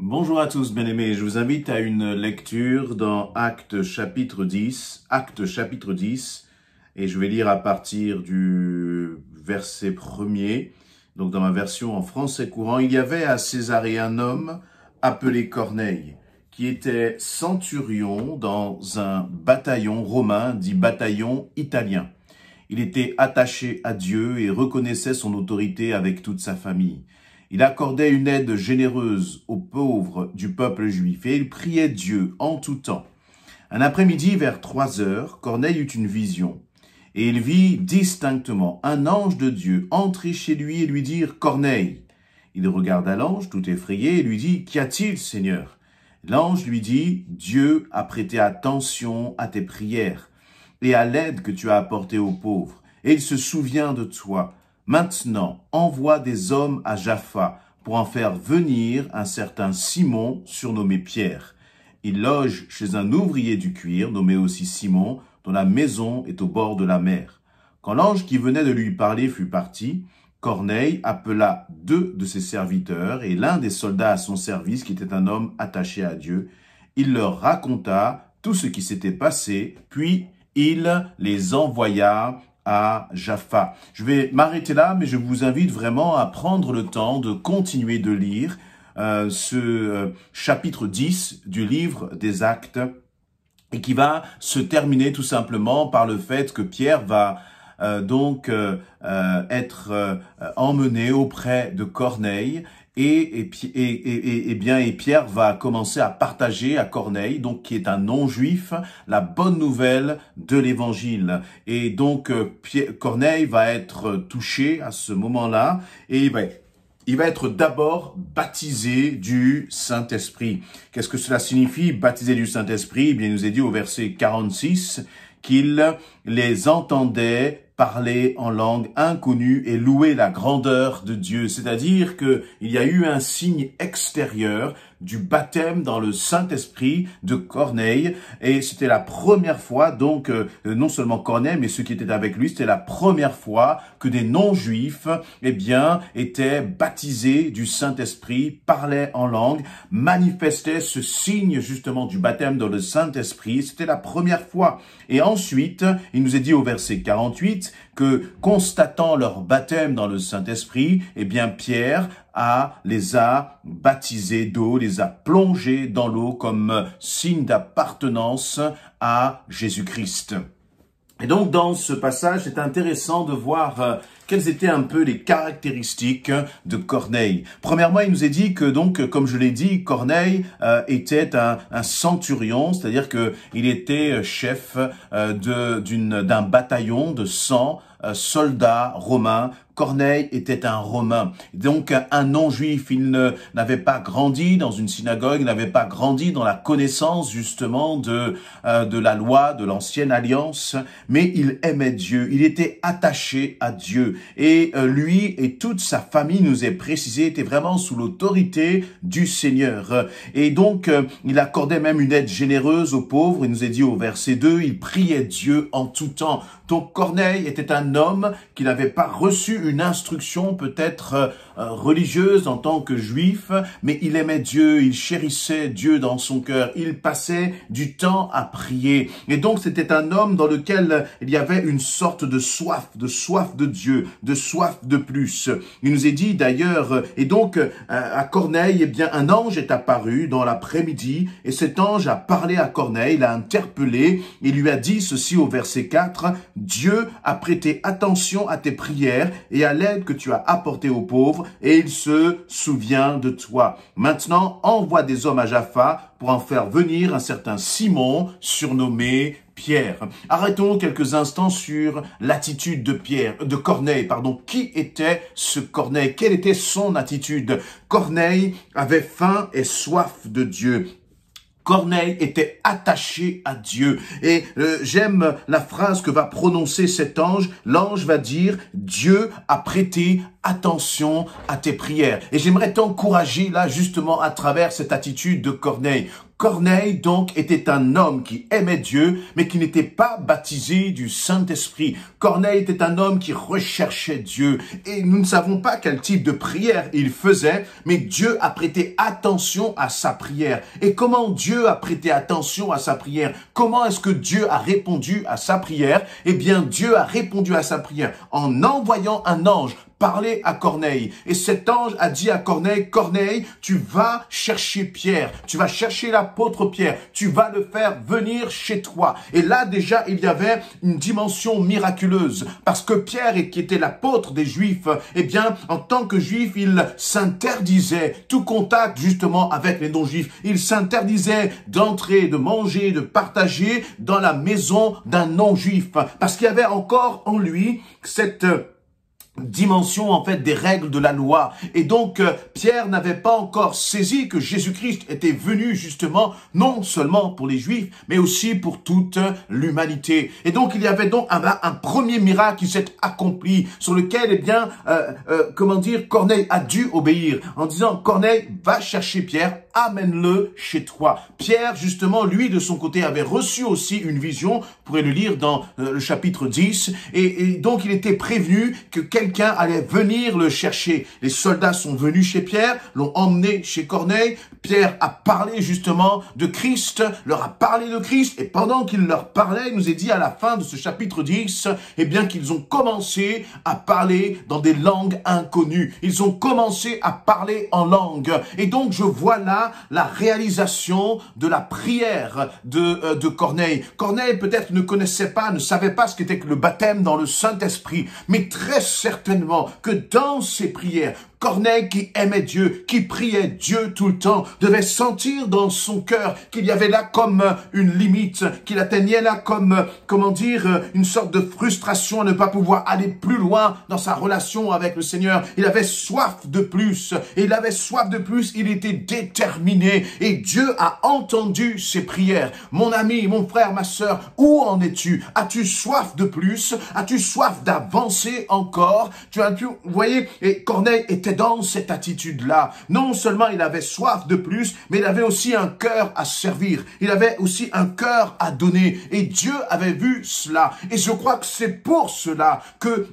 Bonjour à tous, bien-aimés. Je vous invite à une lecture dans Actes chapitre 10. Actes chapitre 10. Et je vais lire à partir du verset 1er. Donc dans ma version en français courant, il y avait à Césarée un homme appelé Corneille, qui était centurion dans un bataillon romain, dit bataillon italien. Il était attaché à Dieu et reconnaissait son autorité avec toute sa famille. Il accordait une aide généreuse aux pauvres du peuple juif et il priait Dieu en tout temps. Un après-midi, vers 3 heures, Corneille eut une vision et il vit distinctement un ange de Dieu entrer chez lui et lui dire « Corneille ». Il regarda l'ange tout effrayé et lui dit « Qu'y a-t-il, Seigneur ?» L'ange lui dit « Dieu a prêté attention à tes prières et à l'aide que tu as apportée aux pauvres et il se souvient de toi. Maintenant, envoie des hommes à Jaffa pour en faire venir un certain Simon, surnommé Pierre. Il loge chez un ouvrier du cuir, nommé aussi Simon, dont la maison est au bord de la mer. Quand l'ange qui venait de lui parler fut parti, Corneille appela 2 de ses serviteurs et l'un des soldats à son service, qui était un homme attaché à Dieu. Il leur raconta tout ce qui s'était passé, puis il les envoya à Jaffa. Je vais m'arrêter là, mais je vous invite vraiment à prendre le temps de continuer de lire ce chapitre 10 du livre des Actes et qui va se terminer tout simplement par le fait que Pierre va être emmené auprès de Corneille et Pierre va commencer à partager à Corneille, donc qui est un non-juif, la bonne nouvelle de l'évangile. Et donc Corneille va être touché à ce moment-là et il va être d'abord baptisé du Saint-Esprit. Qu'est-ce que cela signifie, baptisé du Saint-Esprit? Eh bien, il nous est dit au verset 46 qu'il les entendait parler en langue inconnue et louer la grandeur de Dieu. C'est-à-dire qu'il y a eu un signe extérieur du baptême dans le Saint-Esprit de Corneille. Et c'était la première fois, donc, non seulement Corneille, mais ceux qui étaient avec lui, c'était la première fois que des non-juifs, eh bien, étaient baptisés du Saint-Esprit, parlaient en langue, manifestaient ce signe, justement, du baptême dans le Saint-Esprit. C'était la première fois. Et ensuite, il nous est dit au verset 48 que, constatant leur baptême dans le Saint-Esprit, eh bien, Pierre les a baptisés d'eau, les a plongés dans l'eau comme signe d'appartenance à Jésus-Christ. Et donc, dans ce passage, c'est intéressant de voir quelles étaient un peu les caractéristiques de Corneille. Premièrement, il nous est dit que, donc, comme je l'ai dit, Corneille était un centurion, c'est-à-dire que il était chef d'un bataillon de 100 soldats romains. Corneille était un Romain, donc un non-juif. Il n'avait pas grandi dans une synagogue, il n'avait pas grandi dans la connaissance justement de la loi, de l'ancienne alliance, mais il aimait Dieu, il était attaché à Dieu. Et lui et toute sa famille, nous est précisé, était vraiment sous l'autorité du Seigneur. Et donc, il accordait même une aide généreuse aux pauvres. Il nous est dit au verset 2, il priait Dieu en tout temps. Donc Corneille était un homme qui n'avait pas reçu une instruction peut-être religieuse en tant que juif, mais il aimait Dieu, il chérissait Dieu dans son cœur, il passait du temps à prier. Et donc c'était un homme dans lequel il y avait une sorte de soif de Dieu, de soif de plus. Il nous est dit d'ailleurs, et donc à Corneille, eh bien un ange est apparu dans l'après-midi, et cet ange a parlé à Corneille, l'a interpellé, il lui a dit ceci au verset 4, « Dieu a prêté attention à tes prières et à l'aide que tu as apportée aux pauvres, et il se souvient de toi. Maintenant, envoie des hommes à Jaffa pour en faire venir un certain Simon, surnommé Pierre. » Arrêtons quelques instants sur l'attitude de Corneille. Qui était ce Corneille? Quelle était son attitude? Corneille avait faim et soif de Dieu. Corneille était attaché à Dieu. Et j'aime la phrase que va prononcer cet ange. L'ange va dire « Dieu a prêté attention à tes prières. Et j'aimerais t'encourager là justement à travers cette attitude de Corneille. Corneille, donc, était un homme qui aimait Dieu, mais qui n'était pas baptisé du Saint-Esprit. Corneille était un homme qui recherchait Dieu. Et nous ne savons pas quel type de prière il faisait, mais Dieu a prêté attention à sa prière. Et comment Dieu a prêté attention à sa prière? Comment est-ce que Dieu a répondu à sa prière? Eh bien, Dieu a répondu à sa prière en envoyant un ange parler à Corneille. Et cet ange a dit à Corneille, Corneille, tu vas chercher Pierre, tu vas chercher l'apôtre Pierre, tu vas le faire venir chez toi. Et là déjà, il y avait une dimension miraculeuse, parce que Pierre, qui était l'apôtre des Juifs, eh bien, en tant que Juif, il s'interdisait tout contact justement avec les non-Juifs. Il s'interdisait d'entrer, de manger, de partager dans la maison d'un non-Juif, parce qu'il y avait encore en lui cette dimension en fait des règles de la loi. Et donc Pierre n'avait pas encore saisi que Jésus-Christ était venu justement non seulement pour les Juifs mais aussi pour toute l'humanité. Et donc il y avait donc un premier miracle qui s'est accompli, sur lequel eh bien Corneille a dû obéir en disant, Corneille, va chercher Pierre, amène-le chez toi. Pierre, justement, lui, de son côté, avait reçu aussi une vision, vous pourrez le lire dans le chapitre 10, et donc il était prévenu que quelqu'un allait venir le chercher. Les soldats sont venus chez Pierre, l'ont emmené chez Corneille. Pierre a parlé justement de Christ, leur a parlé de Christ, et pendant qu'il leur parlait, il nous est dit à la fin de ce chapitre 10, eh bien qu'ils ont commencé à parler dans des langues inconnues. Ils ont commencé à parler en langue. Et donc je vois là la réalisation de la prière de Corneille. Corneille peut-être ne connaissait pas, ne savait pas ce qu'était que le baptême dans le Saint-Esprit, mais très certainement que dans ses prières, Corneille, qui aimait Dieu, qui priait Dieu tout le temps, devait sentir dans son cœur qu'il y avait là comme une limite, qu'il atteignait là comme, une sorte de frustration à ne pas pouvoir aller plus loin dans sa relation avec le Seigneur. Il avait soif de plus, et il avait soif de plus, il était déterminé, et Dieu a entendu ses prières. Mon ami, mon frère, ma sœur, où en es-tu? As-tu soif de plus? As-tu soif d'avancer encore? Vous voyez, et Corneille était dans cette attitude-là. Non seulement il avait soif de plus, mais il avait aussi un cœur à servir. Il avait aussi un cœur à donner. Et Dieu avait vu cela. Et je crois que c'est pour cela que,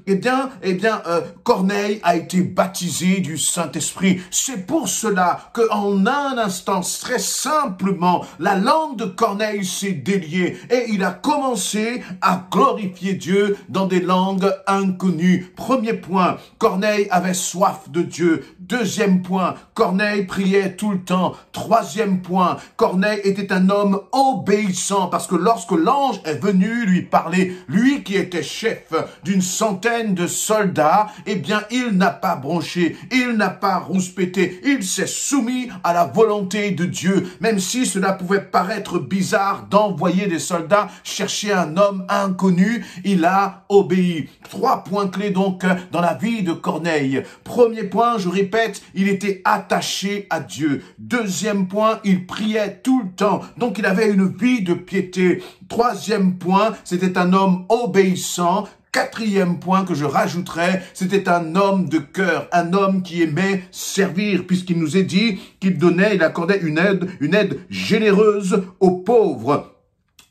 Corneille a été baptisé du Saint-Esprit. C'est pour cela qu'en un instant, très simplement, la langue de Corneille s'est déliée et il a commencé à glorifier Dieu dans des langues inconnues. Premier point, Corneille avait soif de Dieu. Deuxième point, Corneille priait tout le temps. Troisième point, Corneille était un homme obéissant, parce que lorsque l'ange est venu lui parler, lui qui était chef d'une centaine de soldats, eh bien, il n'a pas bronché, il n'a pas rouspété, il s'est soumis à la volonté de Dieu, même si cela pouvait paraître bizarre d'envoyer des soldats chercher un homme inconnu, il a obéi. 3 points clés donc dans la vie de Corneille. Premier point, je répète, il était attaché à Dieu. Deuxième point, il priait tout le temps. Donc il avait une vie de piété. Troisième point, c'était un homme obéissant. Quatrième point que je rajouterais, c'était un homme de cœur, un homme qui aimait servir, puisqu'il nous est dit qu'il donnait, il accordait une aide généreuse aux pauvres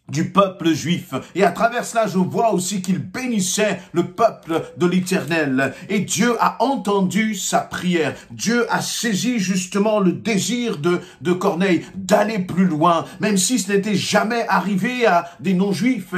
du peuple juif. Et à travers cela, je vois aussi qu'il bénissait le peuple de l'Éternel. Et Dieu a entendu sa prière. Dieu a saisi justement le désir de Corneille d'aller plus loin, même si ce n'était jamais arrivé à des non-juifs.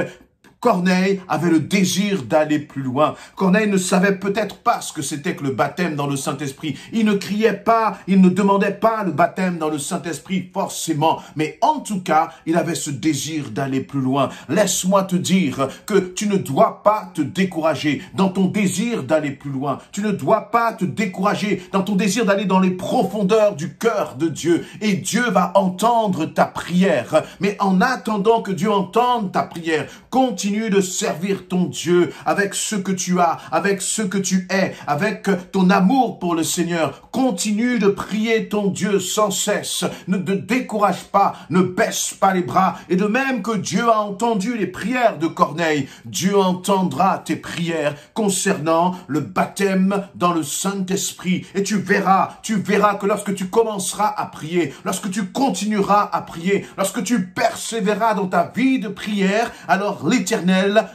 Corneille avait le désir d'aller plus loin. Corneille ne savait peut-être pas ce que c'était que le baptême dans le Saint-Esprit. Il ne criait pas, il ne demandait pas le baptême dans le Saint-Esprit forcément. Mais en tout cas, il avait ce désir d'aller plus loin. Laisse-moi te dire que tu ne dois pas te décourager dans ton désir d'aller plus loin. Tu ne dois pas te décourager dans ton désir d'aller dans les profondeurs du cœur de Dieu. Et Dieu va entendre ta prière. Mais en attendant que Dieu entende ta prière, continue continue de servir ton Dieu avec ce que tu as, avec ce que tu es, avec ton amour pour le Seigneur. Continue de prier ton Dieu sans cesse. Ne te décourage pas, ne baisse pas les bras. Et de même que Dieu a entendu les prières de Corneille, Dieu entendra tes prières concernant le baptême dans le Saint-Esprit. Et tu verras que lorsque tu commenceras à prier, lorsque tu continueras à prier, lorsque tu persévéreras dans ta vie de prière, alors l'Éternel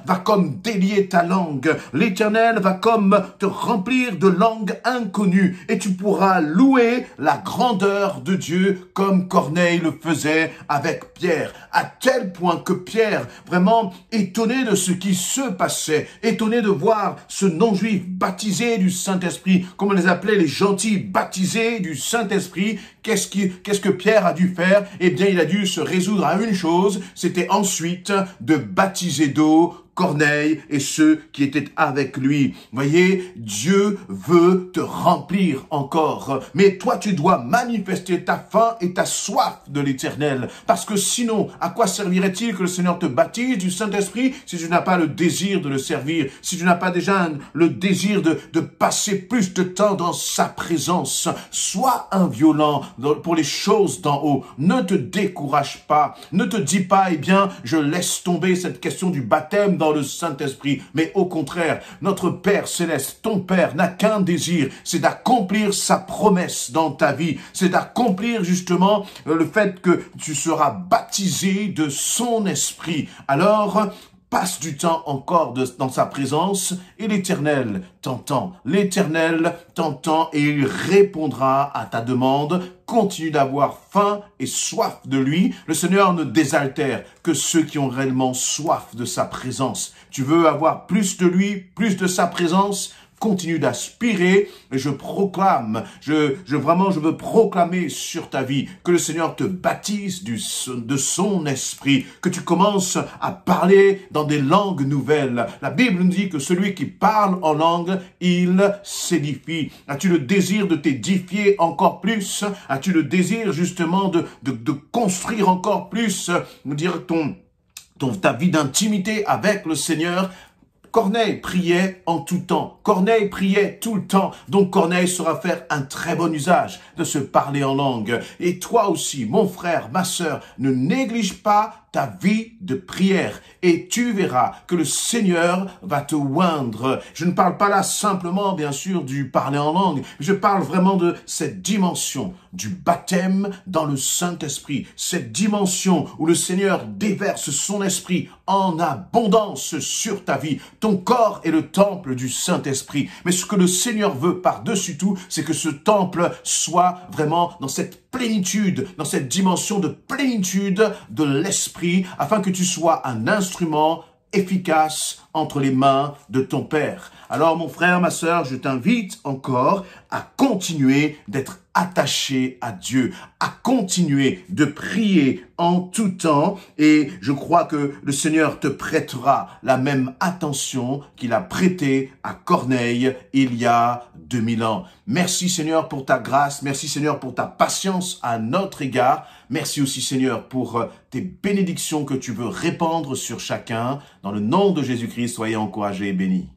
va comme délier ta langue. L'Éternel va comme te remplir de langues inconnues et tu pourras louer la grandeur de Dieu comme Corneille le faisait avec Pierre. À tel point que Pierre, vraiment étonné de ce qui se passait, étonné de voir ce non-juif baptisé du Saint-Esprit, comme on les appelait les gentils baptisés du Saint-Esprit, qu'est-ce que Pierre a dû faire? Eh bien, il a dû se résoudre à une chose, c'était ensuite de baptiser d'eau Corneille et ceux qui étaient avec lui. Voyez, Dieu veut te remplir encore. Mais toi, tu dois manifester ta faim et ta soif de l'Éternel. Parce que sinon, à quoi servirait-il que le Seigneur te baptise du Saint-Esprit si tu n'as pas le désir de le servir, si tu n'as pas déjà le désir de passer plus de temps dans sa présence? Sois inviolent pour les choses d'en haut. Ne te décourage pas. Ne te dis pas, eh bien, je laisse tomber cette question du baptême dans le Saint-Esprit. Mais au contraire, notre Père Céleste, ton Père, n'a qu'un désir, c'est d'accomplir sa promesse dans ta vie. C'est d'accomplir justement le fait que tu seras baptisé de son Esprit. Alors, passe du temps encore dans sa présence et l'Éternel t'entend. L'Éternel t'entend et il répondra à ta demande. Continue d'avoir faim et soif de lui. Le Seigneur ne désaltère que ceux qui ont réellement soif de sa présence. Tu veux avoir plus de lui, plus de sa présence? Continue d'aspirer et je proclame, je veux proclamer sur ta vie que le Seigneur te baptise de son esprit, que tu commences à parler dans des langues nouvelles. La Bible nous dit que celui qui parle en langue, il s'édifie. As-tu le désir de t'édifier encore plus? As-tu le désir justement de construire encore plus, ta vie d'intimité avec le Seigneur? Corneille priait en tout temps. Corneille priait tout le temps. Donc Corneille saura faire un très bon usage de se parler en langue. Et toi aussi, mon frère, ma sœur, ne néglige pas ta vie de prière et tu verras que le Seigneur va te oindre. Je ne parle pas là simplement, bien sûr, du parler en langue. Je parle vraiment de cette dimension du baptême dans le Saint-Esprit. Cette dimension où le Seigneur déverse son esprit en abondance sur ta vie. Ton corps est le temple du Saint-Esprit. Mais ce que le Seigneur veut par-dessus tout, c'est que ce temple soit vraiment dans cette plénitude, dans cette dimension de plénitude de l'Esprit, afin que tu sois un instrument efficace entre les mains de ton Père. Alors mon frère, ma sœur, je t'invite encore à continuer d'être attaché à Dieu, à continuer de prier en tout temps et je crois que le Seigneur te prêtera la même attention qu'il a prêtée à Corneille il y a 2000 ans. Merci Seigneur pour ta grâce, merci Seigneur pour ta patience à notre égard. Merci aussi Seigneur pour tes bénédictions que tu veux répandre sur chacun. Dans le nom de Jésus-Christ, soyez encouragés et bénis.